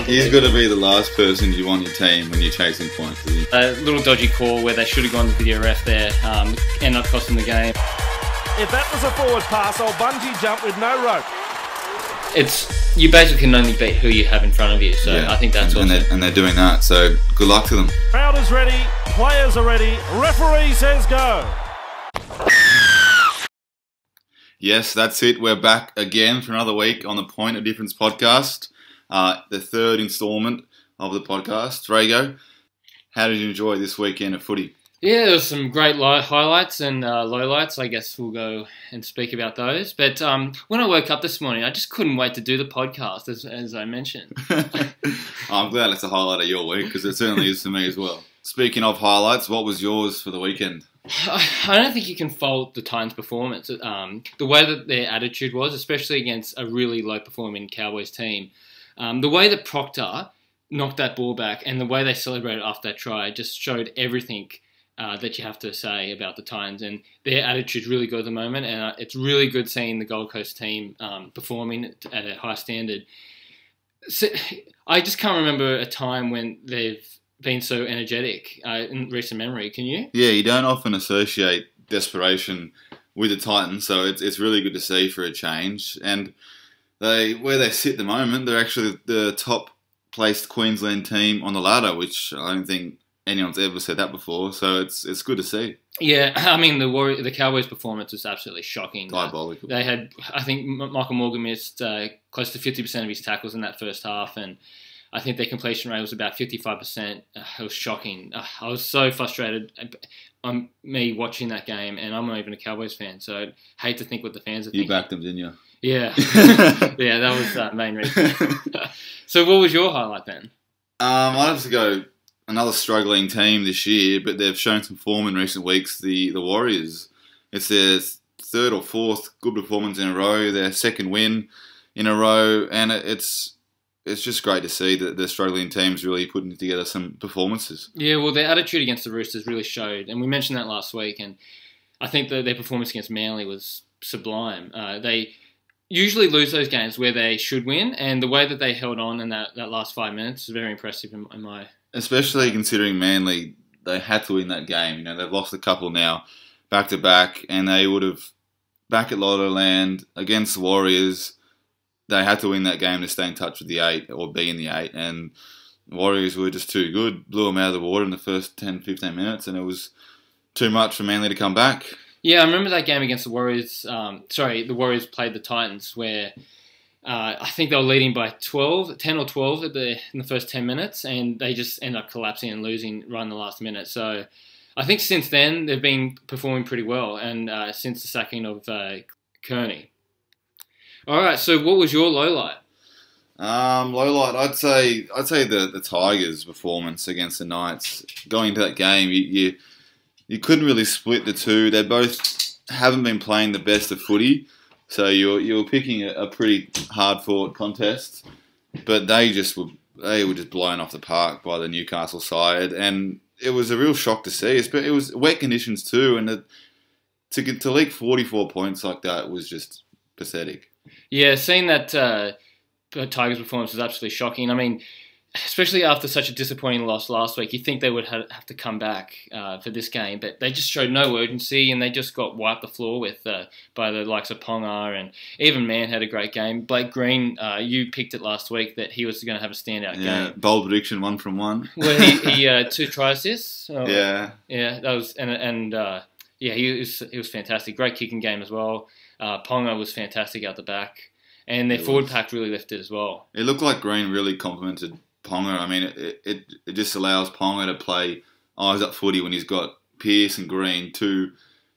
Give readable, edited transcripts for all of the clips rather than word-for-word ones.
He's got to be the last person you want your team when you're chasing points. A little dodgy call where they should have gone to video ref there, end up costing the game. If that was a forward pass, I'll bungee jump with no rope. You basically can only beat who you have in front of you, so yeah, I think that's awesome. And they're doing that, so good luck to them. Crowd is ready, players are ready, referee says go. Yes, that's it. We're back again for another week on the Point of Difference podcast, the third instalment of the podcast. Drago, how did you enjoy this weekend of footy? Yeah, there was some great highlights and lowlights. I guess we'll go and speak about those. But when I woke up this morning, I just couldn't wait to do the podcast, as I mentioned. I'm glad it's a highlight of your week, because it certainly is for me as well. Speaking of highlights, what was yours for the weekend? I don't think you can fault the Titans' performance. The way that their attitude was, especially against a really low-performing Cowboys team. The way that Proctor knocked that ball back and the way they celebrated after that try just showed everything that you have to say about the Titans, and their attitude's really good at the moment, and it's really good seeing the Gold Coast team performing at a high standard. So, I just can't remember a time when they've been so energetic in recent memory. Can you? Yeah, you don't often associate desperation with the Titans, so it's really good to see for a change. And where they sit at the moment, they're actually the top placed Queensland team on the ladder, which I don't think anyone's ever said that before, so it's good to see. Yeah, I mean, the Cowboys' performance was absolutely shocking. Diabolical. They had, I think, Michael Morgan missed close to 50% of his tackles in that first half, and I think their completion rate was about 55%. It was shocking. I was so frustrated on me watching that game, and I'm not even a Cowboys fan, so I'd hate to think what the fans are thinking. You backed them, didn't you? Yeah. Yeah, that was the main reason. So what was your highlight then? I'd have to go another struggling team this year, but they've shown some form in recent weeks, the Warriors. It's their third or fourth good performance in a row, their second win in a row, and it's just great to see that the struggling team's really putting together some performances. Yeah, well, their attitude against the Roosters really showed, and we mentioned that last week, and I think that their performance against Manly was sublime. They usually lose those games where they should win, and the way that they held on in that last 5 minutes is very impressive in my... Especially considering Manly, they had to win that game. You know, they've lost a couple now, back-to-back, and they would have, back at Lottoland, against the Warriors, they had to win that game to stay in touch with the 8, or be in the 8, and the Warriors were just too good, blew them out of the water in the first 10-15 minutes, and it was too much for Manly to come back. Yeah, I remember that game against the Warriors. The Warriors played the Titans, where I think they were leading by 10 or 12 in the first 10 minutes, and they just end up collapsing and losing right in the last minute. So I think since then they've been performing pretty well, and since the sacking of Kearney. All right, so what was your lowlight? Lowlight, I'd say the Tigers' performance against the Knights. Going into that game, you couldn't really split the two. They both haven't been playing the best of footy, so you were picking a pretty hard-fought contest. But they were just blown off the park by the Newcastle side, and it was a real shock to see. It was wet conditions too, and to leak 44 points like that was just pathetic. Yeah, seeing that Tigers' performance was absolutely shocking. I mean, especially after such a disappointing loss last week, you think they would have to come back for this game, but they just showed no urgency, and they just got wiped the floor with by the likes of Ponga, and even Mann had a great game. Blake Green, you picked it last week that he was going to have a standout game. Bold prediction, 1 from 1. Well, he 2 try assists. Yeah, that was he was fantastic. Great kicking game as well. Ponga was fantastic out the back, and their forward pack really lifted as well. It looked like Green really complemented Ponga. I mean, it just allows Ponga to play eyes up footy when he's got Pearce and Green, two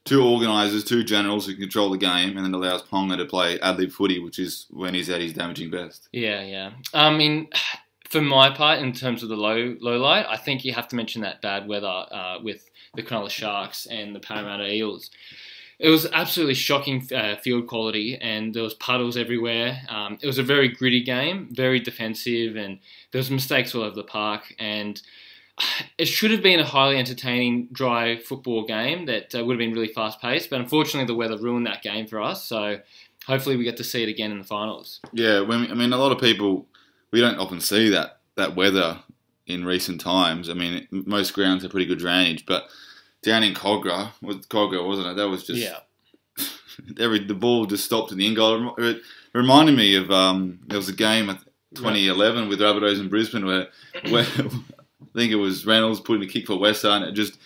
organisers, 2 generals who control the game, and then allows Ponga to play ad-lib footy, which is when he's at his damaging best. Yeah. I mean, for my part, in terms of the low light, I think you have to mention that bad weather with the Cronulla Sharks and the Parramatta Eels. It was absolutely shocking field quality, and there was puddles everywhere. It was a very gritty game, very defensive, and there was mistakes all over the park. And it should have been a highly entertaining, dry football game that would have been really fast-paced. But unfortunately, the weather ruined that game for us. So hopefully we get to see it again in the finals. Yeah, I mean, a lot of people, we don't often see that that weather in recent times. I mean, most grounds have pretty good drainage, but down in Cogra, wasn't it? That was just the ball just stopped in the in goal. It reminded me of there was a game 2011 with Rabbitohs in Brisbane where I think it was Reynolds putting a kick for Wester and it just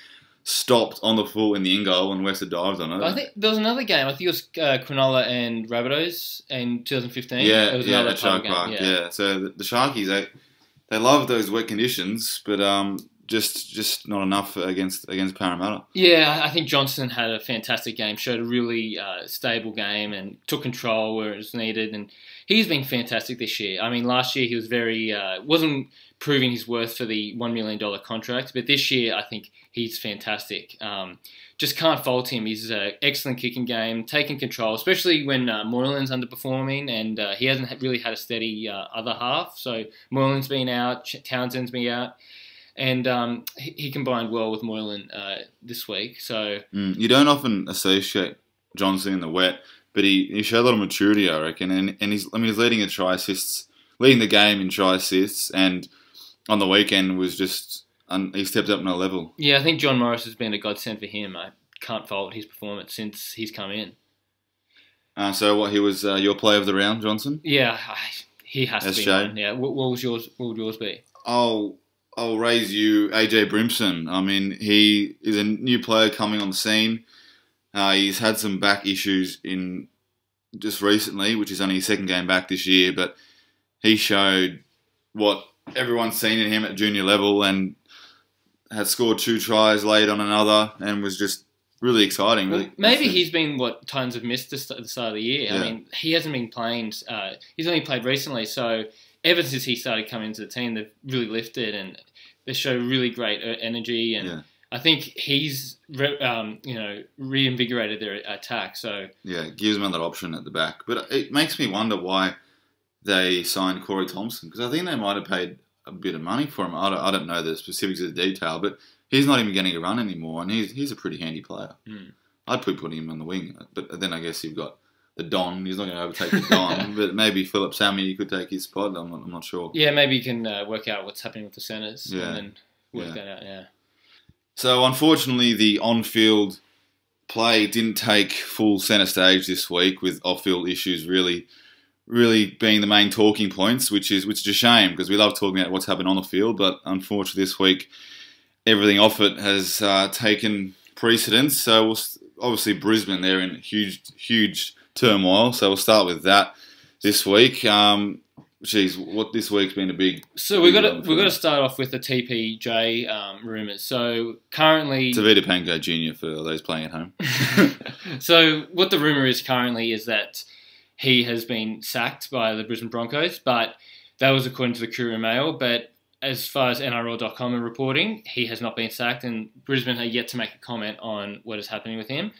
stopped on the full in the in goal and Wester dived on it. I think there was another game. I think it was Cronulla and Rabbitohs in 2015. Yeah, it was at Shark Park. Yeah. So the Sharkies, they love those wet conditions, but just not enough against Parramatta. Yeah, I think Johnson had a fantastic game, showed a really stable game and took control where it was needed. And he's been fantastic this year. I mean, last year he was wasn't proving his worth for the $1 million contract, but this year I think he's fantastic. Just can't fault him. He's an excellent kicking game, taking control, especially when Moylan's underperforming and he hasn't really had a steady other half. So Moylan's been out, Townsend's been out. And he combined well with Moylan this week. So you don't often associate Johnson in the wet, but he showed a lot of maturity, I reckon. And he's leading the game in try assists, and on the weekend was just he stepped up another level. Yeah, I think John Morris has been a godsend for him. I can't fault his performance since he's come in. So he was your player of the round, Johnson? Yeah, he has to be one. Yeah, what would yours be? I'll raise you AJ Brimson. I mean, he is a new player coming on the scene. He's had some back issues in just recently, which is only his second game back this year, but he showed what everyone's seen in him at junior level and had scored 2 tries late on another and was just really exciting. Well, maybe he's been what Titans have missed at the start of the year. Yeah. I mean, he hasn't been playing. He's only played recently, so ever since he started coming into the team, they've really lifted and they show really great energy. And I think he's reinvigorated their attack. So it gives them that option at the back. But it makes me wonder why they signed Corey Thompson, because I think they might have paid a bit of money for him. I don't know the specifics of the detail, but he's not even getting a run anymore, and he's a pretty handy player. I'd put him on the wing, but then I guess you've got the Don. He's not going to overtake the Don, but maybe Philip Sammy could take his spot. I'm not sure. Yeah, maybe you can work out what's happening with the centres and then work that out, So, unfortunately, the on-field play didn't take full centre stage this week, with off-field issues really being the main talking points, which is a shame, because we love talking about what's happened on the field, but unfortunately this week everything off it has taken precedence. So obviously Brisbane, they're in huge turmoil, so we'll start with that this week. What this week's been a big... So we've got to start off with the TPJ rumours. So currently... Tavita Panko Jr. for those playing at home. So what the rumour is currently is that he has been sacked by the Brisbane Broncos, but that was according to the Courier Mail. But as far as NRL.com are reporting, he has not been sacked, and Brisbane are yet to make a comment on what is happening with him.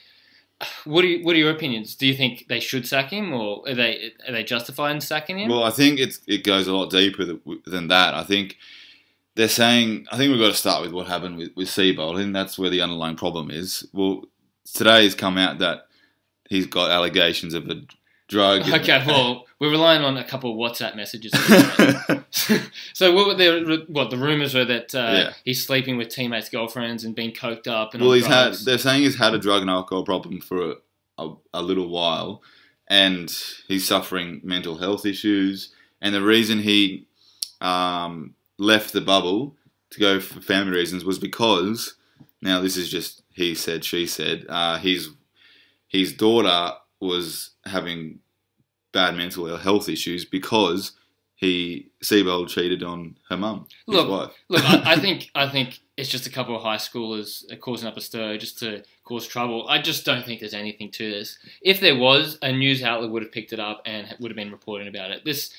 What are your opinions? Do you think they should sack him, or are they justified in sacking him? Well, I think it goes a lot deeper than that. I think they're saying... I think we've got to start with what happened with Seabold. I think that's where the underlying problem is. Well, today has come out that he's got allegations of a drug. Okay, well, we're relying on a couple of WhatsApp messages. So what the rumours were that he's sleeping with teammates' girlfriends and being coked up. And they're saying he's had a drug and alcohol problem for a little while, and he's suffering mental health issues. And the reason he left the bubble to go for family reasons was because, now this is just he said, she said, his daughter was having bad mental health issues because Seabold cheated on her mum, his wife. Look, I think it's just a couple of high schoolers causing up a stir just to cause trouble. I just don't think there's anything to this. If there was, a news outlet would have picked it up and would have been reporting about it. This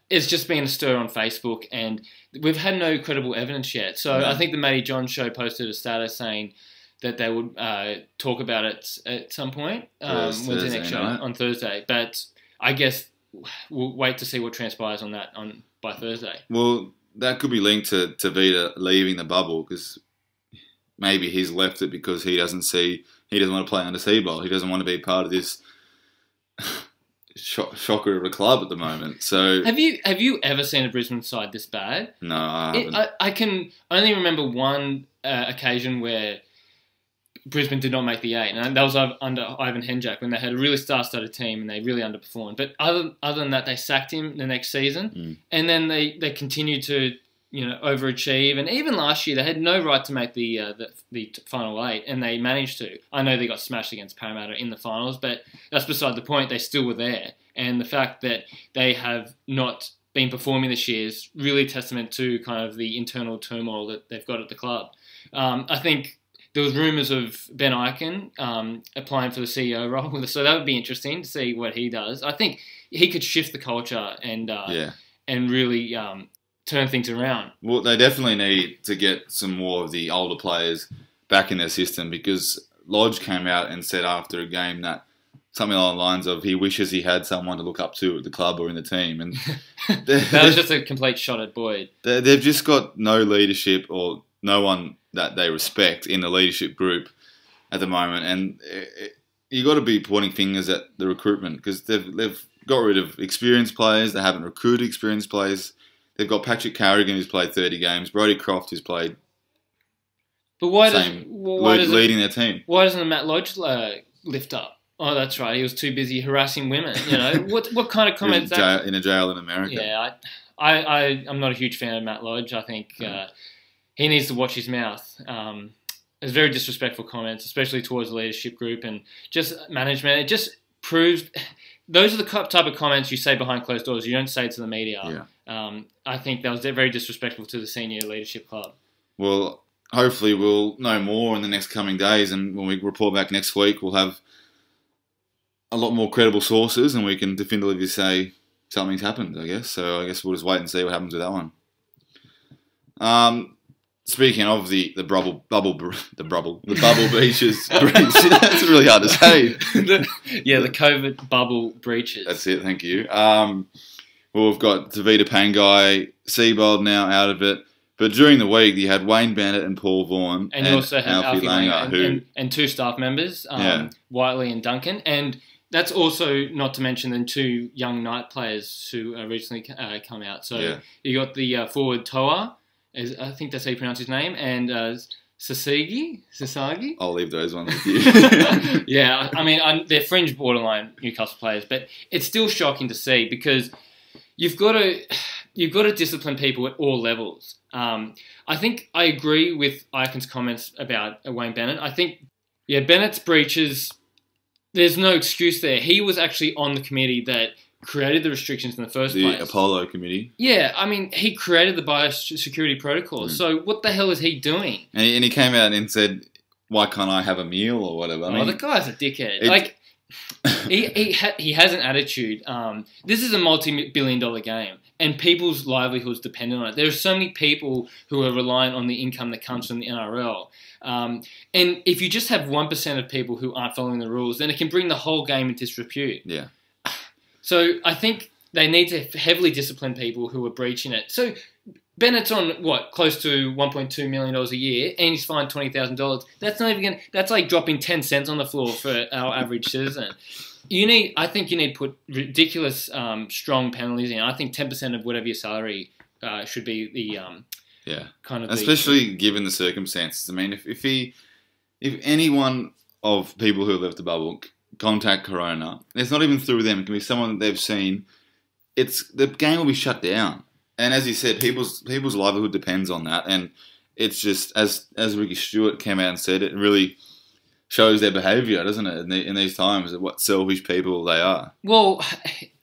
is just been a stir on Facebook, and we've had no credible evidence yet. So I think the Matty John show posted a status saying that they would talk about it at some point. When's the next show? On Thursday. But I guess we'll wait to see what transpires on that by Thursday. Well, that could be linked to Vita leaving the bubble, because maybe he's left it because he doesn't want to play under Seabold. He doesn't want to be part of this shocker of a club at the moment. So have you ever seen a Brisbane side this bad? No, I haven't. I can only remember one occasion where Brisbane did not make the 8, and that was under Ivan Henjak when they had a really star-studded team and they really underperformed. But other than that, they sacked him the next season, and then they continued to overachieve. And even last year, they had no right to make the final 8, and they managed to. I know they got smashed against Parramatta in the finals, but that's beside the point. They still were there, and the fact that they have not been performing this year is really testament to kind of the internal turmoil that they've got at the club. I think there was rumours of Ben Eichen applying for the CEO role, so that would be interesting to see what he does. I think he could shift the culture and really turn things around. Well, they definitely need to get some more of the older players back in their system, because Lodge came out and said after a game that something along the lines of he wishes he had someone to look up to at the club or in the team. And that was just a complete shot at Boyd. They've just got no leadership or no one that they respect in the leadership group at the moment. And you got to be pointing fingers at the recruitment, because they've got rid of experienced players. They haven't recruited experienced players. They've got Patrick Carrigan, who's played 30 games, Brodie Croft, who's played leading their team. Why doesn't Matt Lodge lift up? Oh, that's right. He was too busy harassing women. What kind of comment is that? In a jail in America. Yeah, I'm not a huge fan of Matt Lodge. I think he needs to watch his mouth. It's very disrespectful comments, especially towards the leadership group and just management. It just proves those are the type of comments you say behind closed doors. You don't say to the media. Yeah. I think that was very disrespectful to the senior leadership club. Well, hopefully we'll know more in the next coming days, and when we report back next week, we'll have a lot more credible sources, and we can definitively say something's happened, I guess. So I guess we'll just wait and see what happens with that one. Speaking of the bubble breaches, that's really hard to say. The COVID bubble breaches. That's it. Thank you. Well, we've got Tavita Pangai, Seabold now out of it. But during the week, you had Wayne Bennett and Paul Vaughan. And you also had Alfie Langer and two staff members, Whiteley and Duncan. And that's also not to mention the two young Knight players who recently come out. So you got the forward Toa, I think that's how you pronounce his name, and Sasagi? I'll leave those ones with you. Yeah, I mean, they're fringe borderline Newcastle players, but it's still shocking to see, because you've got to discipline people at all levels. I think I agree with Eichen's comments about Wayne Bennett. I think, Bennett's breaches, there's no excuse there. He was actually on the committee that created the restrictions in the first place. The Apollo committee. Yeah, I mean, he created the biosecurity protocols. So what the hell is he doing? And he came out and said, "Why can't I have a meal or whatever?" I mean, the guy's a dickhead. He has an attitude. This is a multi-billion-dollar game, and people's livelihoods depend on it. There are so many people who are relying on the income that comes from the NRL. And if you just have 1% of people who aren't following the rules, then it can bring the whole game into disrepute. Yeah. So I think they need to heavily discipline people who are breaching it. So Bennett's on, close to $1.2 million a year, and he's fined $20,000. That's not even that's like dropping 10 cents on the floor for our average citizen. I think you need to put ridiculous, strong penalties in. I think 10% of whatever your salary should be the kind of. Especially given the circumstances. I mean, if any one of people who have left the bubble contact Corona, it's not even through them. It can be someone that they've seen. The game will be shut down. And as you said, people's livelihood depends on that. And it's just, as Ricky Stewart came out and said, it really shows their behaviour, doesn't it, in these times, what selfish people they are. Well,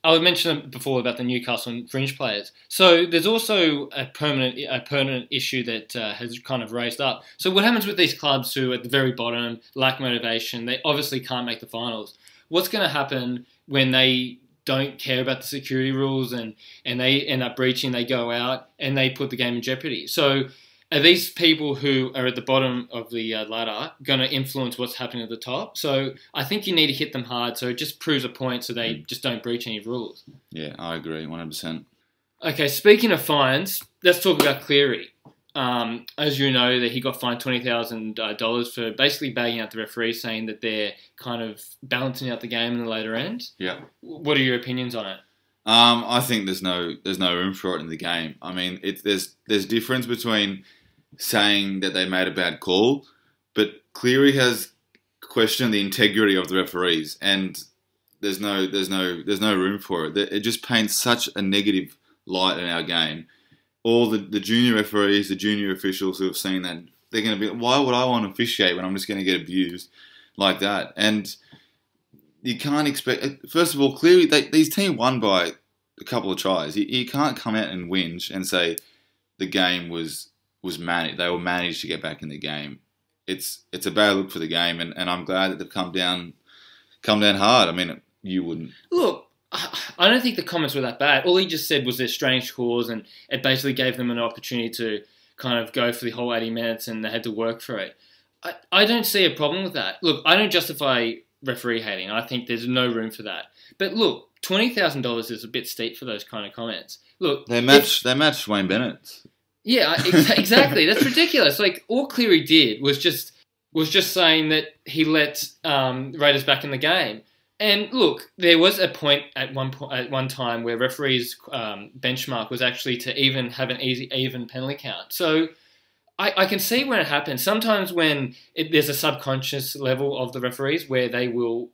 I mentioned before about the Newcastle and fringe players. So there's also a permanent issue that has kind of raised up. So what happens with these clubs who at the very bottom lack motivation? They obviously can't make the finals. What's going to happen when they don't care about the security rules and they end up breaching, they go out and they put the game in jeopardy? So are these people who are at the bottom of the ladder going to influence what's happening at the top? So I think you need to hit them hard so it just proves a point so they just don't breach any rules. Yeah, I agree, 100%. Okay, speaking of fines, let's talk about Cleary. as you know, that he got fined $20,000 for basically bagging out the referee, saying that they're kind of balancing out the game in the later end. Yeah. What are your opinions on it? I think there's no room for it in the game. I mean, there's difference between saying that they made a bad call, but Cleary has questioned the integrity of the referees, and there's no room for it. It just paints such a negative light in our game. All the junior referees, the junior officials who have seen that, they're going to be, why would I want to officiate when I'm just going to get abused like that? And you can't expect, first of all, clearly these teams won by a couple of tries. You can't come out and whinge and say the game was managed. They were managed to get back in the game. It's a bad look for the game, and I'm glad that they've come down hard. I mean, you wouldn't. Look, I don't think the comments were that bad. All he just said was they're strange calls, and it basically gave them an opportunity to kind of go for the whole 80 minutes, and they had to work for it. I don't see a problem with that. Look, I don't justify referee hating. I think there's no room for that. But look, $20,000 is a bit steep for those kind of comments. Look, they matched Wayne Bennett. Yeah, exactly. That's ridiculous. Like, all Cleary did was just saying that he let Raiders back in the game. And look, there was a point at one time where referees' benchmark was actually to even have an even penalty count. So I can see when it happens. Sometimes when there's a subconscious level of the referees where they will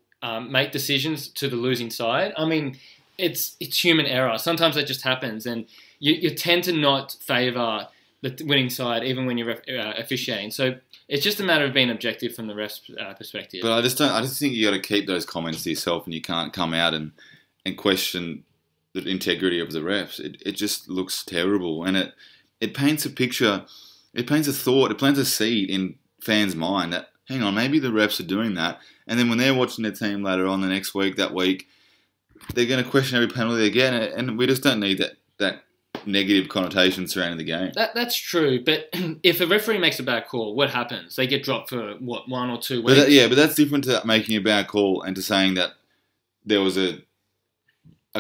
make decisions to the losing side. I mean, it's human error. Sometimes that just happens, and you tend to not favour the winning side even when you're officiating. So it's just a matter of being objective from the ref's perspective. But I just think you got to keep those comments to yourself, and you can't come out and question the integrity of the refs. It just looks terrible, and it paints a picture. It paints a thought. It plants a seed in fans' mind that, hang on, maybe the refs are doing that, and then when they're watching their team later on the next week, that week, they're going to question every penalty they get, and we just don't need that negative connotation surrounding the game. That's true, but if a referee makes a bad call, what happens? They get dropped for, 1 or 2 weeks? But that's different to making a bad call and to saying that there was a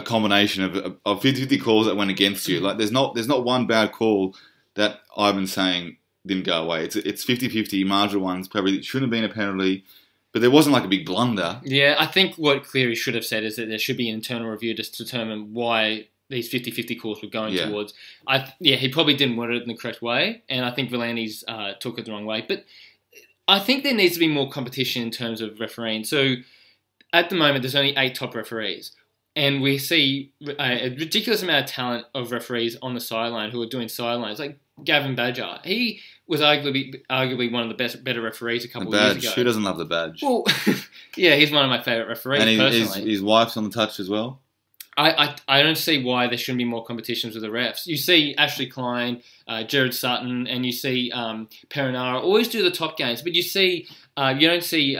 combination of 50-50 calls that went against you. Like, there's not one bad call that Ivan's saying didn't go away. It's 50-50, marginal ones, probably shouldn't have been a penalty, but there wasn't like a big blunder. Yeah, I think what Cleary should have said is that there should be an internal review just to determine why these 50-50 calls were going towards. He probably didn't word it in the correct way, and I think V'landys took it the wrong way. But I think there needs to be more competition in terms of refereeing. So at the moment, there's only 8 top referees, and we see a ridiculous amount of talent of referees on the sideline who are doing sidelines, like Gavin Badger. He was arguably one of the better referees a couple of years ago. Who doesn't love the badge? Well, yeah, he's one of my favourite referees, and personally. His wife's on the touch as well? I don't see why there shouldn't be more competitions with the refs. You see Ashley Klein, Jared Sutton, and you see Perinara always do the top games, but you don't see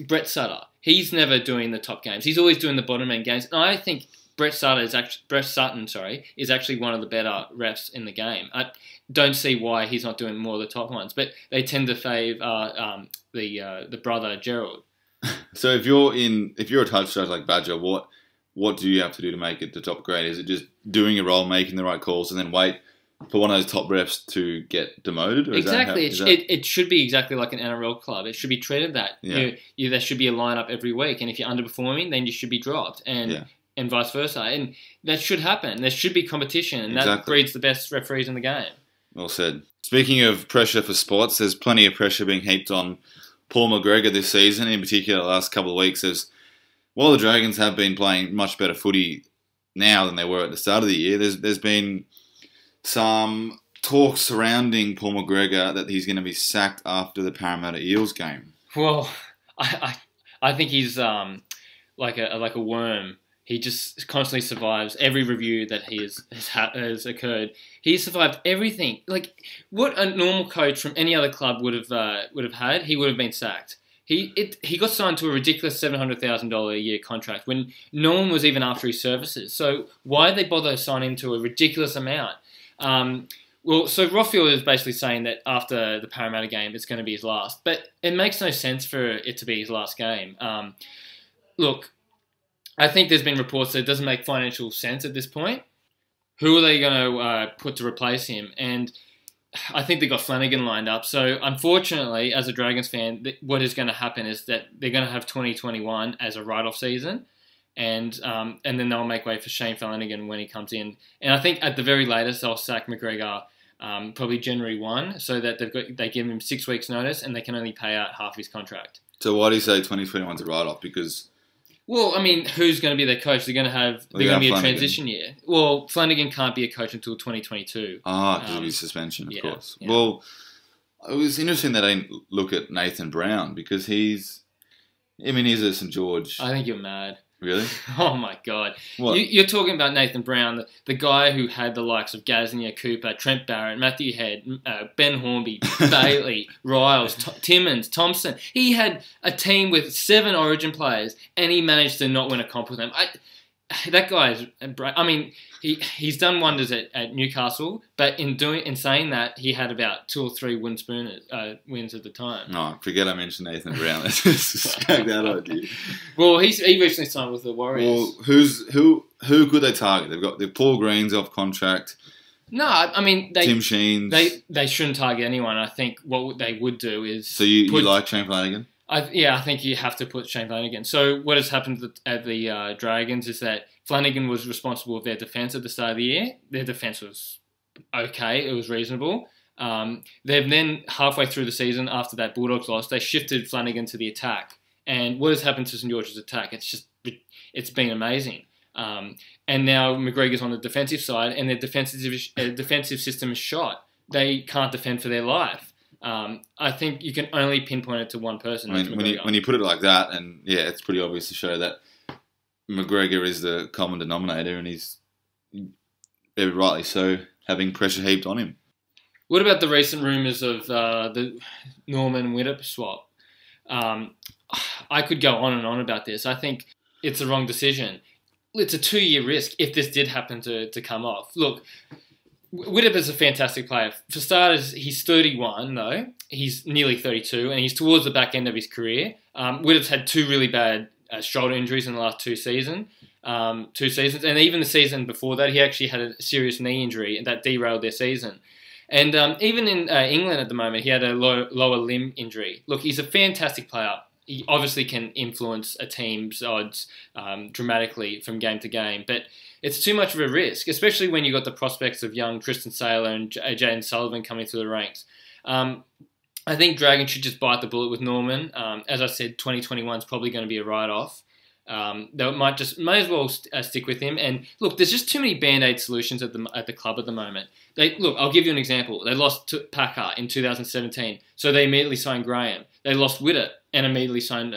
Brett Sutter. He's never doing the top games. He's always doing the bottom end games. And I think Brett Sutton is actually one of the better refs in the game. I don't see why he's not doing more of the top ones, but they tend to favour the brother Gerald. So if you're a touch judge like Badger, what do you have to do to make it the top grade? Is it just doing your role, making the right calls, and then wait for one of those top refs to get demoted? Or exactly. It should be exactly like an NRL club. It should be treated that. Yeah. There should be a lineup every week, and if you're underperforming, then you should be dropped, and vice versa. And that should happen. There should be competition, and that breeds the best referees in the game. Well said. Speaking of pressure for spots, there's plenty of pressure being heaped on Paul McGregor this season, in particular the last couple of weeks. While the Dragons have been playing much better footy now than they were at the start of the year, there's been some talk surrounding Paul McGregor that he's going to be sacked after the Parramatta Eels game. Well, I think he's like a worm. He just constantly survives every review that has occurred. He's survived everything. Like, what a normal coach from any other club would have had, he would have been sacked. He got signed to a ridiculous $700,000 a year contract when no one was even after his services. So why did they bother signing him to a ridiculous amount? So Rothfield is basically saying that after the Parramatta game, it's going to be his last. But it makes no sense for it to be his last game. Look, I think there's been reports that it doesn't make financial sense at this point. Who are they going to put to replace him? And I think they got Flanagan lined up. So unfortunately, as a Dragons fan, what is going to happen is that they're going to have 2021 as a write-off season, and then they'll make way for Shane Flanagan when he comes in. And I think at the very latest, they'll sack McGregor probably January 1, so that they give him 6 weeks' notice, and they can only pay out half his contract. So why do you say 2021's a write-off? Because... Well, I mean, who's going to be their coach? They're going to be a transition year. Well, Flanagan can't be a coach until 2022. Because of his suspension, of course. Yeah. Well, it was interesting that I didn't look at Nathan Brown because he's a St. George. I think you're mad. Really? Oh, my God. What? You're talking about Nathan Brown, the guy who had the likes of Gaznia, Cooper, Trent Barrett, Matthew Head, Ben Hornby, Bailey, Riles, Timmins, Thompson. He had a team with 7 Origin players, and he managed to not win a comp with them. That guy he's done wonders at Newcastle, but in saying that, he had about 2 or 3 wins at the time. No, forget I mentioned Nathan Brown. Let's just scrap that idea. Well, he recently signed with the Warriors. Well, who could they target? They've got Paul Green's off contract. No, I mean Tim Sheens. They shouldn't target anyone. I think what they would do is. So you like Shane Flanagan? I think you have to put Shane Flanagan. So what has happened at the Dragons is that Flanagan was responsible for their defence at the start of the year. Their defence was okay. It was reasonable. They've then, halfway through the season, after that Bulldogs loss, they shifted Flanagan to the attack. And what has happened to St. George's attack? It's been amazing. And now McGregor's on the defensive side, and their defensive system is shot. They can't defend for their life. I think you can only pinpoint it to one person. I mean, when you put it like that, and it's pretty obvious to show that McGregor is the common denominator, and he's very rightly so having pressure heaped on him. What about the recent rumours of the Norman Widdop swap? I could go on and on about this. I think it's the wrong decision. It's a 2-year risk if this did happen to come off. Look, Widdop is a fantastic player. For starters, he's 31, though. He's nearly 32, and he's towards the back end of his career. Widdop's had 2 really bad shoulder injuries in the last 2 seasons. And even the season before that, he actually had a serious knee injury, and that derailed their season. And even in England at the moment, he had a lower limb injury. Look, he's a fantastic player. He obviously can influence a team's odds dramatically from game to game, but it's too much of a risk, especially when you've got the prospects of young Tristan Saylor and Jaden Sullivan coming through the ranks. I think Dragons should just bite the bullet with Norman. As I said, 2021 is probably going to be a write-off. They might as well stick with him. And look, there's just too many band-aid solutions at the club at the moment. I'll give you an example. They lost to Packer in 2017, so they immediately signed Graham. They lost Widdop and immediately signed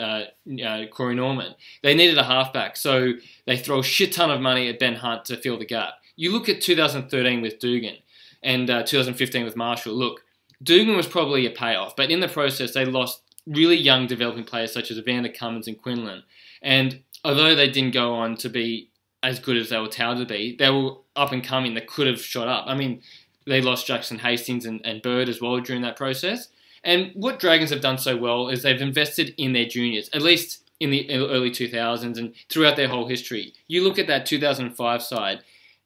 Corey Norman. They needed a halfback, so they throw a shit ton of money at Ben Hunt to fill the gap. You look at 2013 with Dugan and 2015 with Marshall. Look, Dugan was probably a payoff, but in the process, they lost really young developing players such as Evander Cummins and Quinlan. And although they didn't go on to be as good as they were touted to be, they were up and coming. They could have shot up. I mean, they lost Jackson Hastings and Bird as well during that process. And what Dragons have done so well is they've invested in their juniors, at least in the early 2000s and throughout their whole history. You look at that 2005 side,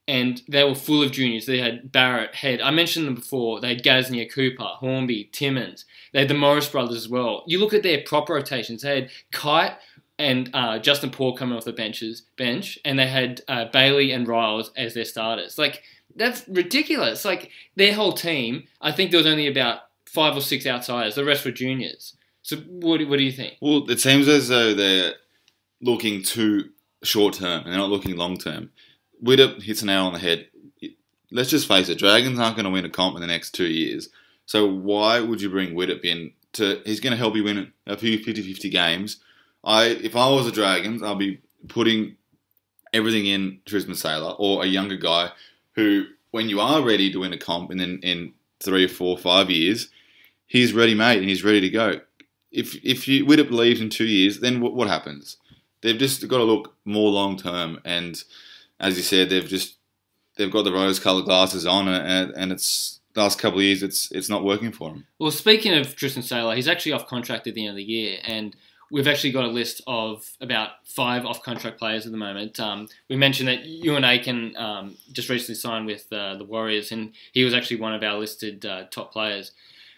and they were full of juniors. They had Barrett, Head. I mentioned them before. They had Gaznia, Cooper, Hornby, Timmins. They had the Morris brothers as well. You look at their prop rotations. They had Kite and Justin Paul coming off the bench, and they had Bailey and Riles as their starters. Like, that's ridiculous. Like, their whole team, I think there was only about 5 or 6 outsiders. The rest were juniors. So what do you think? Well, it seems as though they're looking too short-term and they're not looking long-term. Widdop hits an nail on the head. Let's just face it, Dragons aren't going to win a comp in the next 2 years. So why would you bring Widdop in? He's going to help you win a few 50-50 games. If I was the Dragons, I'll be putting everything in Tristan Saylor or a younger guy who, when you are ready to win a comp in 3 or 4 or 5 years, he's ready-made and he's ready to go. If Widdop leaves in 2 years, then what happens? They've just got to look more long-term, and as you said, they've got the rose-coloured glasses on, and it's the last couple of years it's not working for them. Well, speaking of Tristan Saylor, he's actually off contract at the end of the year, and we've actually got a list of about 5 off-contract players at the moment. We mentioned that Ewan Aiken just recently signed with the Warriors, and he was actually one of our listed top players.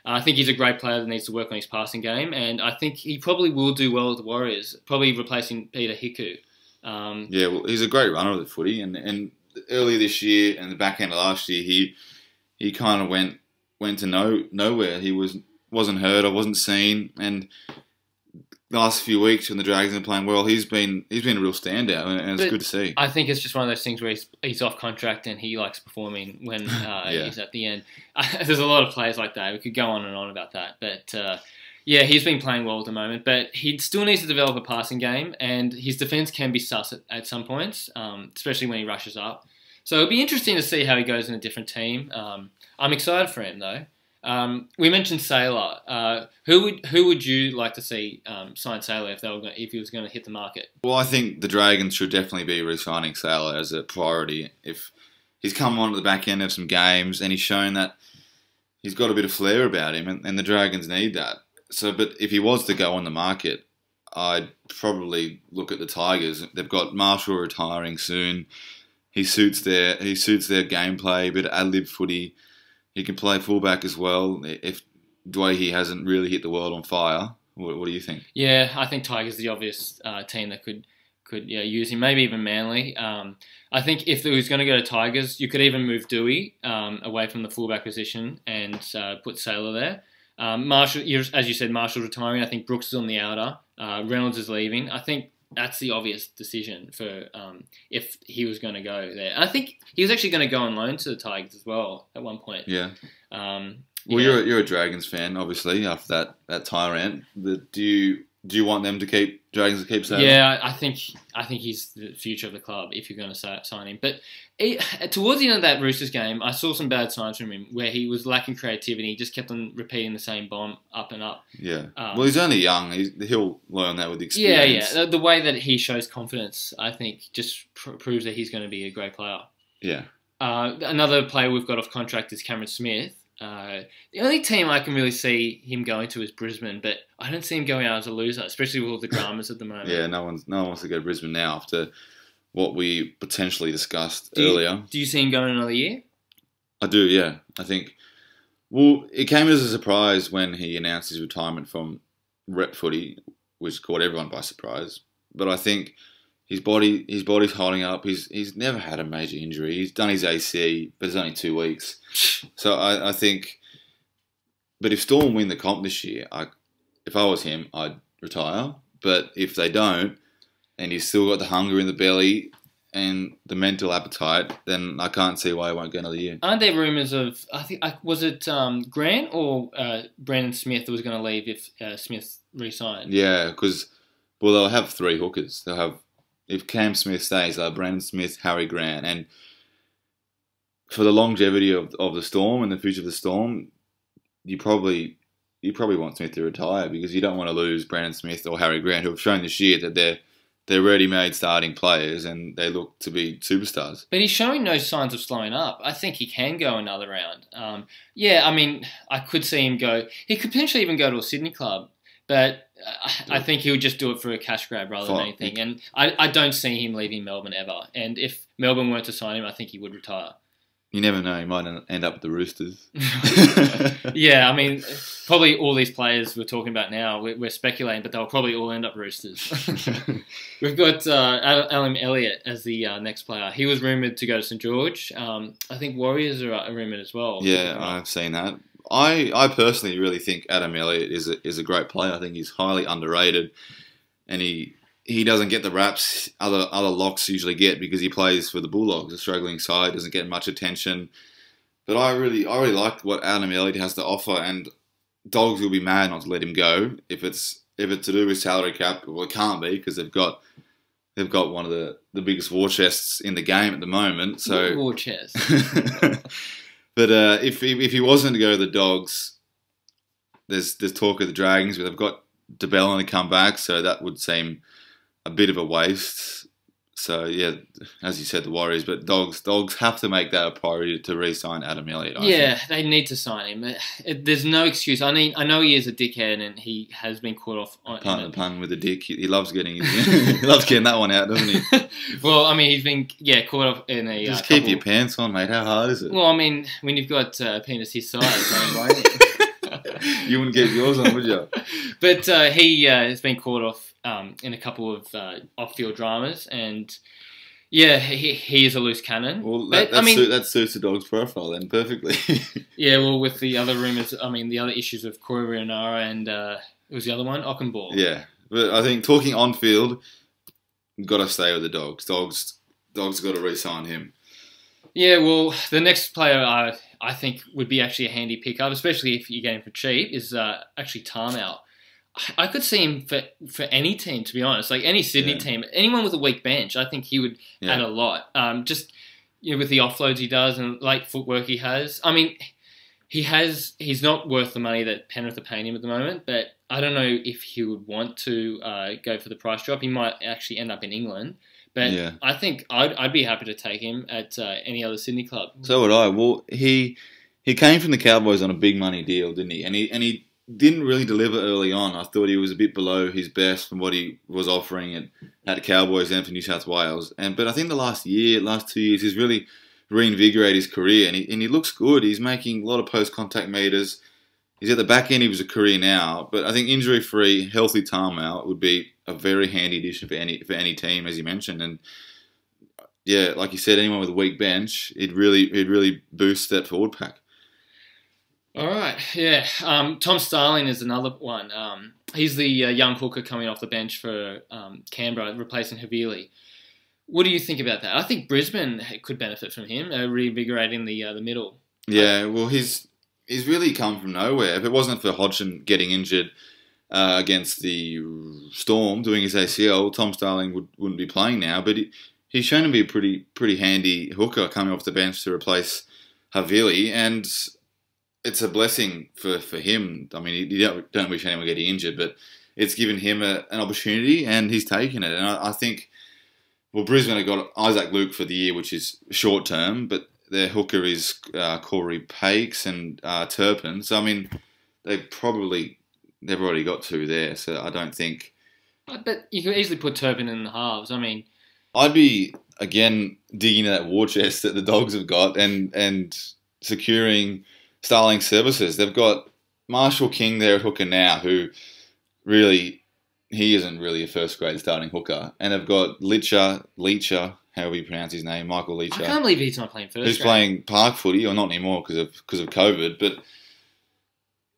I think he's a great player that needs to work on his passing game, and I think he probably will do well with the Warriors, probably replacing Peter Hiku. Yeah, well, he's a great runner of the footy, and earlier this year and the back end of last year, he kind of went to nowhere. He wasn't heard, I wasn't seen, and the last few weeks when the Dragons are playing well, he's been a real standout, and it's good to see. I think it's just one of those things where he's off contract and he likes performing when he's at the end. There's a lot of players like that. We could go on and on about that, but yeah, he's been playing well at the moment. But he still needs to develop a passing game, and his defence can be sus at some points, especially when he rushes up. So it'll be interesting to see how he goes in a different team. I'm excited for him though. We mentioned Sailor. Who would you like to see sign Sailor if he was going to hit the market? Well, I think the Dragons should definitely be re-signing Sailor as a priority. If he's come on at the back end of some games and he's shown that he's got a bit of flair about him, and the Dragons need that. So, but if he was to go on the market, I'd probably look at the Tigers. They've got Marshall retiring soon. He suits their gameplay, a bit of ad-lib footy. He can play fullback as well. If Dwayne hasn't really hit the world on fire, what do you think? Yeah, I think Tigers are the obvious team that could use him. Maybe even Manly. I think if he was going to go to Tigers, you could even move Dewey away from the fullback position and put Sailor there. Marshall, as you said, Marshall retiring. I think Brooks is on the outer. Reynolds is leaving. I think that's the obvious decision for if he was going to go there. I think he was actually going to go on loan to the Tigers as well at one point. Yeah. Well, you're a Dragons fan, obviously, after that Tyrant. Do you want them to keep Dragons to keep Sailor? Yeah, I think he's the future of the club if you're going to sign him. But towards the end of that Roosters game, I saw some bad signs from him where he was lacking creativity. He just kept on repeating the same bomb up and up. Yeah. Well, he's only young. He'll learn that with experience. Yeah. The way that he shows confidence, I think, just proves that he's going to be a great player. Yeah. Another player we've got off contract is Cameron Smith. The only team I can really see him going to is Brisbane, but I don't see him going out as a loser, especially with all the dramas at the moment. Yeah, no one wants to go to Brisbane now after what we potentially discussed earlier. Do you see him going another year? I do, yeah. I think, well, it came as a surprise when he announced his retirement from rep footy, which caught everyone by surprise. But I think his body's holding up. He's never had a major injury. He's done his AC, but it's only 2 weeks. So I think, but if Storm win the comp this year, if I was him, I'd retire. But if they don't, and he's still got the hunger in the belly and the mental appetite, then I can't see why he won't go another year. Aren't there rumours of, was it Grant or Brandon Smith that was going to leave if Smith re-signed? Yeah, because, well, they'll have 3 hookers. They'll have, if Cam Smith stays, they'll have Brandon Smith, Harry Grant, and for the longevity of the Storm and the future of the Storm, you probably want Smith to retire because you don't want to lose Brandon Smith or Harry Grant, who have shown this year that they're ready-made starting players and they look to be superstars. But he's showing no signs of slowing up. I think he can go another round. I mean, I could see him go. He could potentially even go to a Sydney club, but I think he would just do it for a cash grab rather than anything. And I don't see him leaving Melbourne ever. And if Melbourne weren't to sign him, I think he would retire. You never know. He might end up with the Roosters. Yeah, I mean, probably all these players we're talking about now, we're speculating, but they'll probably all end up Roosters. We've got Alan Elliott as the next player. He was rumoured to go to St George. I think Warriors are rumoured as well. Yeah, I've seen that. I personally really think Adam Elliott is a great player. I think he's highly underrated, and he doesn't get the raps other locks usually get because he plays for the Bulldogs, a struggling side, doesn't get much attention. But I really like what Adam Elliott has to offer, and Dogs will be mad not to let him go if it's to do with salary cap. Well, it can't be because they've got one of the biggest war chests in the game at the moment. So war chest. But if he wasn't to go to the Dogs, there's talk of the Dragons, but they've got DeBellin to come back, so that would seem a bit of a waste. So yeah, as you said, the Warriors, but Dogs have to make that a priority to re-sign Adam Elliott. Yeah, they need to sign him. There's no excuse. I know he is a dickhead and he has been caught off on the pun with the dick. He loves getting he loves getting that one out, doesn't he? Well, I mean, he's been caught off in a. Just keep your pants on, mate. How hard is it? Well, I mean, when you've got a penis his size, you wouldn't get yours on, would you? But he has been caught off in a couple of off-field dramas, and yeah, he is a loose cannon. Well, that suits the Dog's profile then perfectly. Yeah, well, with the other rumours, I mean, the other issues of Corey Rionara and who was the other one? Ockenball. Yeah, but I think talking on-field, got to stay with the Dogs. Dogs got to re-sign him. Yeah, well, the next player I think would be actually a handy pickup, especially if you get him for cheap, is actually Tarmow. I could see him for any team, to be honest. Like any Sydney team, anyone with a weak bench, I think he would add a lot. Just with the offloads he does and late footwork he has. I mean, he's not worth the money that Penrith are paying him at the moment, but I don't know if he would want to go for the price drop. He might actually end up in England. But I think I'd be happy to take him at any other Sydney club. So would I. Well, he came from the Cowboys on a big money deal, didn't he? And he didn't really deliver early on. I thought he was a bit below his best from what he was offering at Cowboys and for New South Wales. But I think the last 2 years, he's really reinvigorated his career, and he looks good. He's making a lot of post-contact meters. He's at the back end of his career now, but I think injury-free, healthy Tarmow would be a very handy addition for any team, as you mentioned. And yeah, like you said, anyone with a weak bench, it really boosts that forward pack. All right, yeah. Tom Starling is another one. He's the young hooker coming off the bench for Canberra, replacing Havili. What do you think about that? I think Brisbane could benefit from him, reinvigorating the middle. Yeah, well, he's really come from nowhere. If it wasn't for Hodgson getting injured against the Storm, doing his ACL, Tom Starling wouldn't be playing now. But he's shown to be a pretty handy hooker coming off the bench to replace Havili, and it's a blessing for him. I mean, you don't wish anyone getting injured, but it's given him an opportunity, and he's taken it. And I think, well, Brisbane have got Isaac Luke for the year, which is short term, but their hooker is Corey Pakes and Turpin. So, I mean, they've already got two there. So, I don't think... But you could easily put Turpin in the halves. I mean... I'd be, again, digging into that war chest that the Dogs have got and securing Starling's services. They've got Marshall King there at hooker now, who really... He isn't really a first-grade starting hooker. And they've got Leacher, however you pronounce his name, Michael Leacher. I can't believe he's not playing first. Who's playing park footy, or not anymore because of COVID. But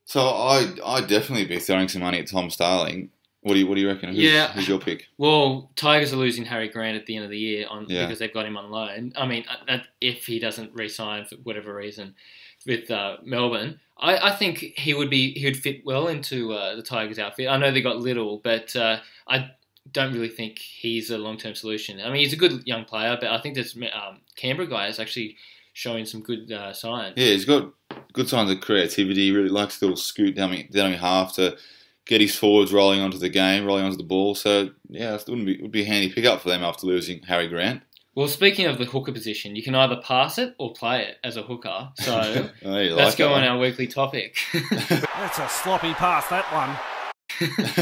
so I'd definitely be throwing some money at Tom Starling. What do you reckon? Who's your pick? Well, Tigers are losing Harry Grant at the end of the year because they've got him on loan. I mean, if he doesn't re-sign for whatever reason with Melbourne, I think he would fit well into the Tigers outfit. I know they got Little, but I don't really think he's a long-term solution. I mean, he's a good young player, but I think this Canberra guy is actually showing some good signs. Yeah, he's got good signs of creativity. He really likes to little scoot down half to get his forwards rolling onto the ball. So, yeah, it would be a handy pickup for them after losing Harry Grant. Well, speaking of the hooker position, you can either pass it or play it as a hooker. So let's go on our weekly topic. That's a sloppy pass, that one.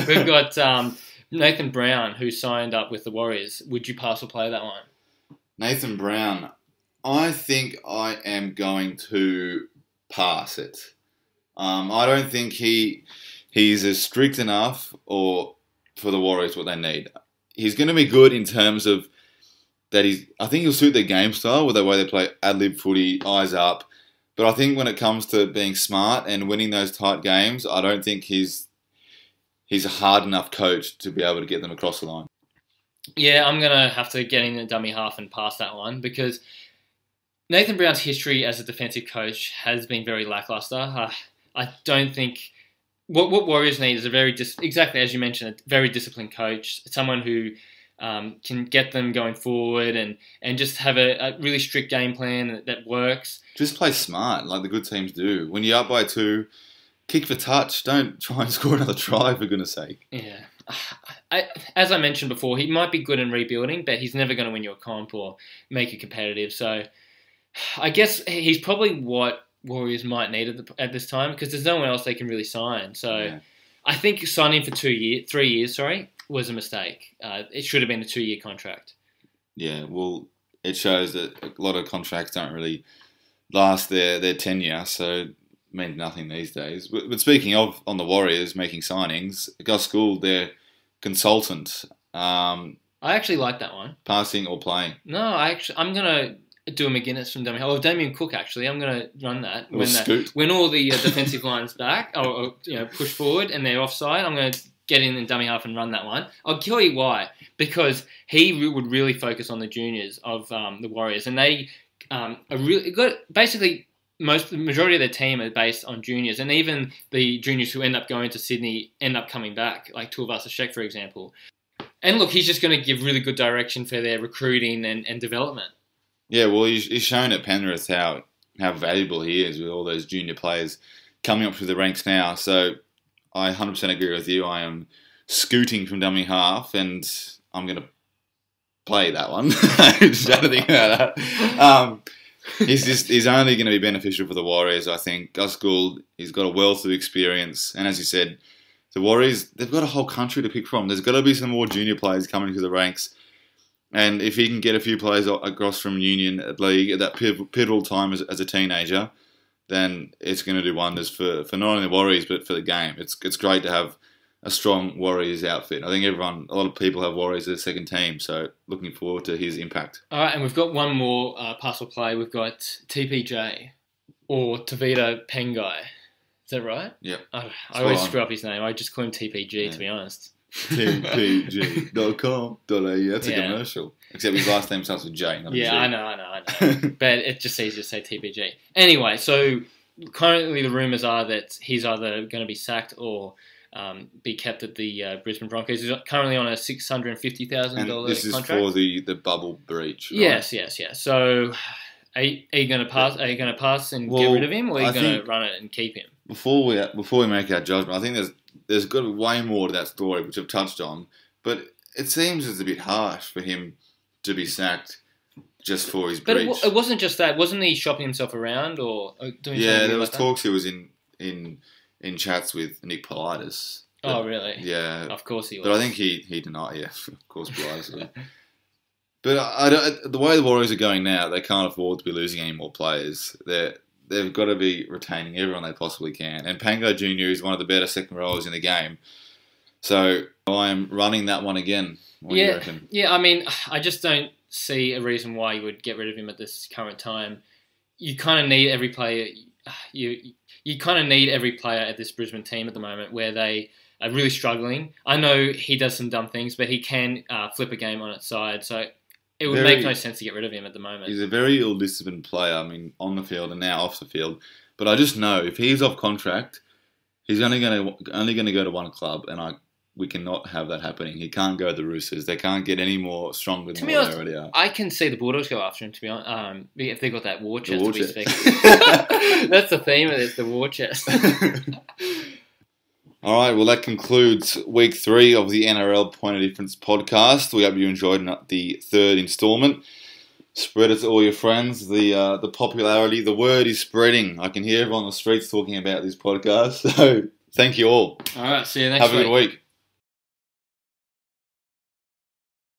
We've got Nathan Brown, who signed up with the Warriors. Would you pass or play that one? Nathan Brown, I think I am going to pass it. I don't think he's as strict enough or for the Warriors what they need. He's going to be good in terms of that I think he'll suit their game style with the way they play ad-lib footy, eyes up. But I think when it comes to being smart and winning those tight games, I don't think he's a hard enough coach to be able to get them across the line. Yeah, I'm going to have to get in the dummy half and pass that one because Nathan Brown's history as a defensive coach has been very lackluster. I don't think... What Warriors need is exactly as you mentioned, a very disciplined coach, someone who can get them going forward and just have a really strict game plan that works. Just play smart like the good teams do. When you're up by 2, kick for touch. Don't try and score another try, for goodness sake. Yeah. as I mentioned before, he might be good in rebuilding, but he's never going to win you a comp or make it competitive. So I guess he's probably what Warriors might need at this time because there's no one else they can really sign. So I think signing for 3 years, was a mistake. It should have been a 2-year contract. Yeah, well, it shows that a lot of contracts don't really last their tenure, so it means nothing these days. But speaking of on the Warriors making signings, Gus Gould, their consultant. I actually like that one. Passing or playing? No, I'm gonna do a McGuinness from Dummy Half. Oh, Damien Cook actually. I'm gonna run that when all the defensive lines back or push forward and they're offside. I'm gonna get in dummy half and run that one. I'll tell you why. Because he would really focus on the juniors of the Warriors, and they are really good. Basically, the majority of their team are based on juniors, and even the juniors who end up going to Sydney end up coming back, like Tuivasa-Sheck, for example. And look, he's just going to give really good direction for their recruiting and development. Yeah, well, he's shown at Penrith how valuable he is with all those junior players coming up through the ranks now. So I 100% agree with you. I am scooting from dummy half, and I'm going to play that one. Just had to think about that. He's only going to be beneficial for the Warriors, I think. Gus Gould, he's got a wealth of experience, and as you said, the Warriors, they've got a whole country to pick from. There's got to be some more junior players coming through the ranks, and if he can get a few players across from Union at League at that pivotal time as a teenager, then it's going to do wonders for not only the Warriors but for the game. It's great to have a strong Warriors outfit. I think a lot of people have Warriors as a second team, so looking forward to his impact. All right, and we've got one more parcel play. We've got TPJ or Tavita Pengai. Is that right? Yep. I always screw up his name. I just call him TPG, to be honest. TPG.com.au. That's a commercial. Except his last name starts with J. Not G. I know. But it's just easier to say TPG. Anyway, so currently the rumours are that he's either going to be sacked or be kept at the Brisbane Broncos. He's currently on a $650,000 contract. This is for the bubble breach, right? Yes. So are you going to pass? Are you going to pass and get rid of him, or are you going to run it and keep him? Before we make our judgment, I think there's got to be way more to that story, which I've touched on. But it seems it's a bit harsh for him to be sacked just for his breach. But it wasn't just that. Wasn't he shopping himself around or doing? Yeah, there was talks he was in chats with Nick Politis. Oh, really? Yeah. Of course he was. But I think he denied. Yeah, of course Politis. But the way the Warriors are going now, they can't afford to be losing any more players. They've got to be retaining everyone they possibly can. And Pango Jr. is one of the better second rowers in the game. So I'm running that one again. What do you reckon? Yeah, I mean, I just don't see a reason why you would get rid of him at this current time. You kind of need every player. You kind of need every player at this Brisbane team at the moment where they are really struggling. I know he does some dumb things, but he can flip a game on its side. So it would make no sense to get rid of him at the moment. He's a very ill-disciplined player, I mean, on the field and now off the field. But I just know if he's off contract, he's only going to go to one club, and we cannot have that happening. He can't go to the Roosters. They can't get any more stronger than what they already are. I can see the Bulldogs go after him, to be honest. If they've got that war chest to be speaking. That's the theme of this, the war chest. All right, well, that concludes week 3 of the NRL Point of Difference podcast. We hope you enjoyed the third instalment. Spread it to all your friends. The popularity, the word is spreading. I can hear everyone on the streets talking about this podcast. So thank you all. All right, see you next week. Have a good week.